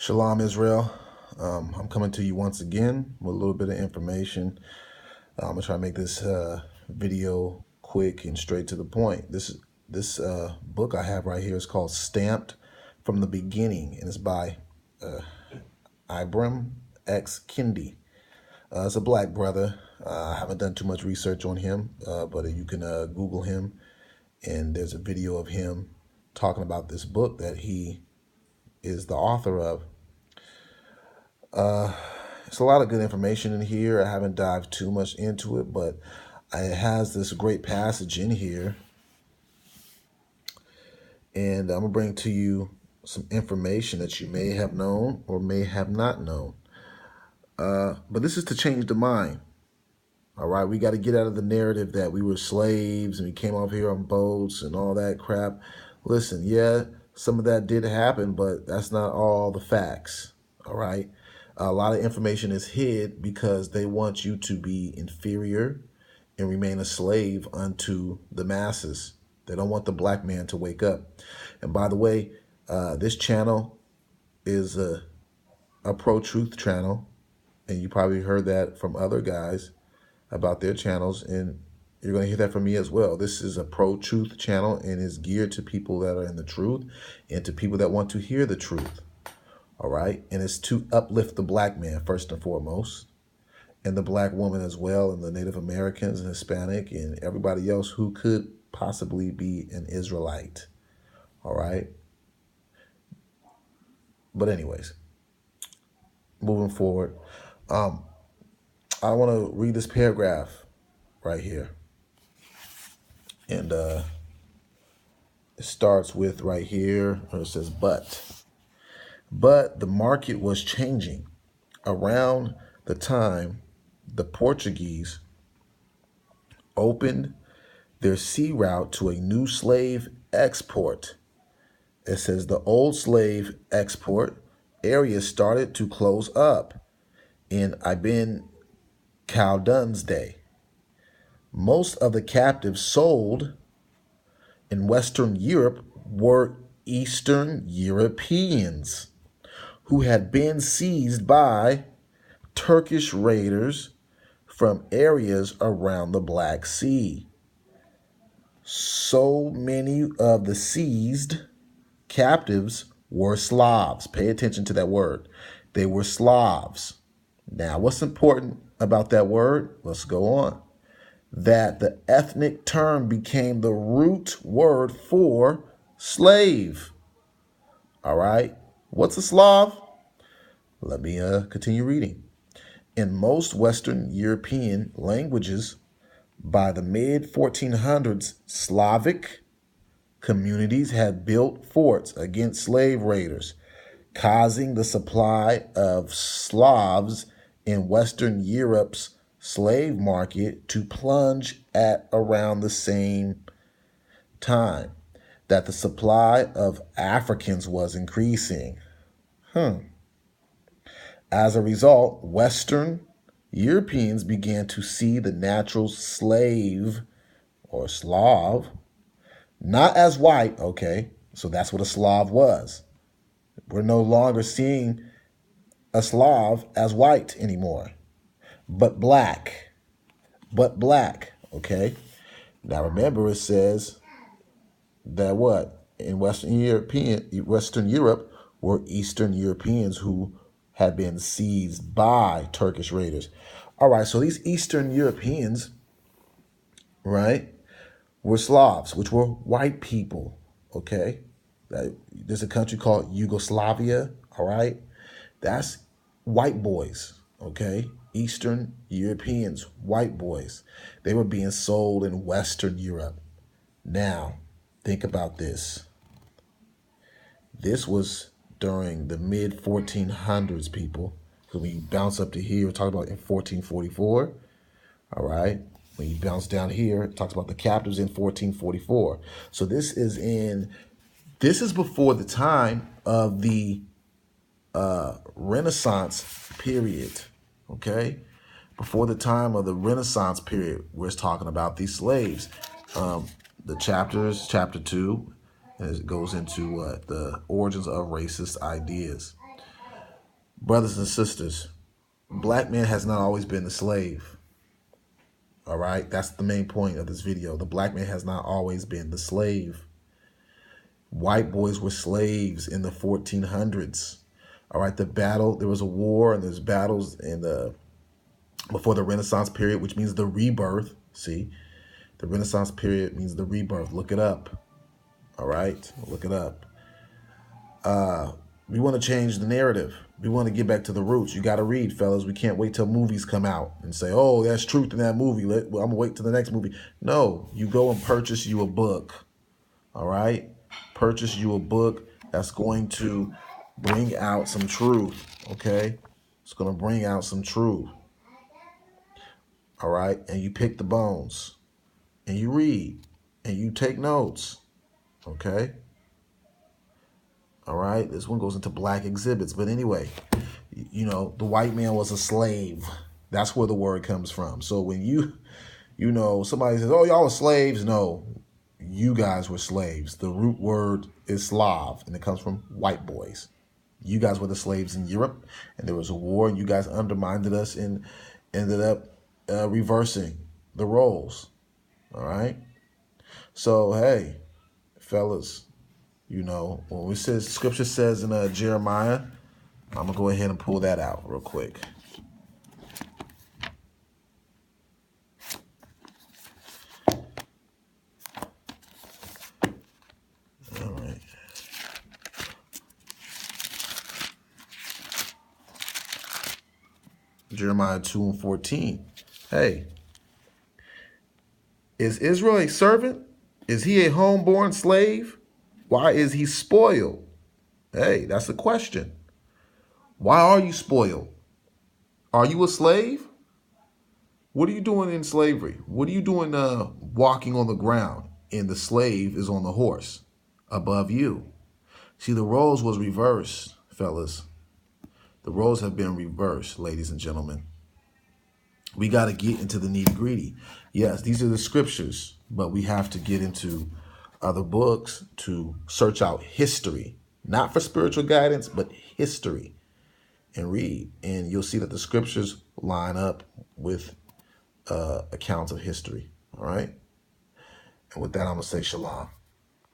Shalom, Israel. I'm coming to you once again with a little bit of information. I'm gonna try to make this video quick and straight to the point. This book I have right here is called "Stamped from the Beginning," and it's by Ibram X. Kendi. It's a black brother. I haven't done too much research on him, but you can Google him, and there's a video of him talking about this book that he is the author of. It's a lot of good information in here. I haven't dived too much into it, but it has this great passage in here. And I'm going to bring to you some information that you may have known or may have not known. But this is to change the mind. All right, we got to get out of the narrative that we were slaves and we came off here on boats and all that crap. Listen, yeah, some of that did happen, but that's not all the facts. All right. A lot of information is hid because they want you to be inferior and remain a slave unto the masses. They don't want the black man to wake up. And by the way, this channel is a pro-truth channel, and you probably heard that from other guys about their channels, and you're going to hear that from me as well. This is a pro-truth channel and is geared to people that are in the truth and to people that want to hear the truth. All right. And it's to uplift the black man first and foremost, and the black woman as well, and the Native Americans and Hispanic and everybody else who could possibly be an Israelite. All right. But anyways, moving forward, I want to read this paragraph right here. And it starts with right here, where it says, But the market was changing around the time the Portuguese opened their sea route to a new slave export. It says the old slave export areas started to close up in Ibn Khaldun's day. Most of the captives sold in Western Europe were Eastern Europeans who had been seized by Turkish raiders from areas around the Black Sea. So many of the seized captives were Slavs. Pay attention to that word. They were Slavs. Now, what's important about that word? Let's go on. That the ethnic term became the root word for slave. All right. What's a Slav? Let me continue reading. In most Western European languages, by the mid-1400s, Slavic communities had built forts against slave raiders, causing the supply of Slavs in Western Europe's slave market to plunge at around the same time that the supply of Africans was increasing. As a result, Western Europeans began to see the natural slave or Slav not as white, okay? So that's what a Slav was. We're no longer seeing a Slav as white anymore, but black, okay? Now remember, it says that what? In Western Europe were Eastern Europeans who had been seized by Turkish raiders. All right, so these Eastern Europeans, right, were Slavs, which were white people, okay? There's a country called Yugoslavia, all right? That's white boys, okay? Eastern Europeans, white boys. They were being sold in Western Europe. Now, think about this. This was during the mid-1400s, people. So when you bounce up to here, we're talking about in 1444, all right? When you bounce down here, it talks about the captives in 1444. So this is before the time of the Renaissance period, okay? Before the time of the Renaissance period, we're talking about these slaves. The chapter 2, and it goes into the origins of racist ideas. Brothers and sisters, black man has not always been the slave. All right, that's the main point of this video. The black man has not always been the slave. White boys were slaves in the 1400s. All right, there was a war and there's battles before the Renaissance period, which means the rebirth. See, the Renaissance period means the rebirth. Look it up. All right, look it up. We want to change the narrative. We want to get back to the roots. You got to read, fellas. We can't wait till movies come out and say, oh, there's truth in that movie. I'm going to wait till the next movie. No, you go and purchase you a book. All right? Purchase you a book that's going to bring out some truth. Okay? It's going to bring out some truth. All right? And you pick the bones. And you read. And you take notes. Okay? All right, this one goes into black exhibits. But anyway, you know, the white man was a slave. That's where the word comes from. So when somebody says, oh, y'all are slaves. No, you guys were slaves. The root word is Slav, and it comes from white boys. You guys were the slaves in Europe, and there was a war, and you guys undermined us and ended up reversing the roles. All right? So, hey, fellas, you know, when we says scripture says in Jeremiah, I'm gonna go ahead and pull that out real quick. All right. Jeremiah 2:14. Hey, is Israel a servant? Is he a homeborn slave? Why is he spoiled? Hey, that's the question. Why are you spoiled? Are you a slave? What are you doing in slavery? What are you doing walking on the ground and the slave is on the horse above you? See, the roles was reversed, fellas. The roles have been reversed, ladies and gentlemen. We got to get into the nitty-gritty. Yes, these are the scriptures, but we have to get into other books to search out history, not for spiritual guidance, but history, and read. And you'll see that the scriptures line up with accounts of history. All right. And with that, I'm going to say shalom.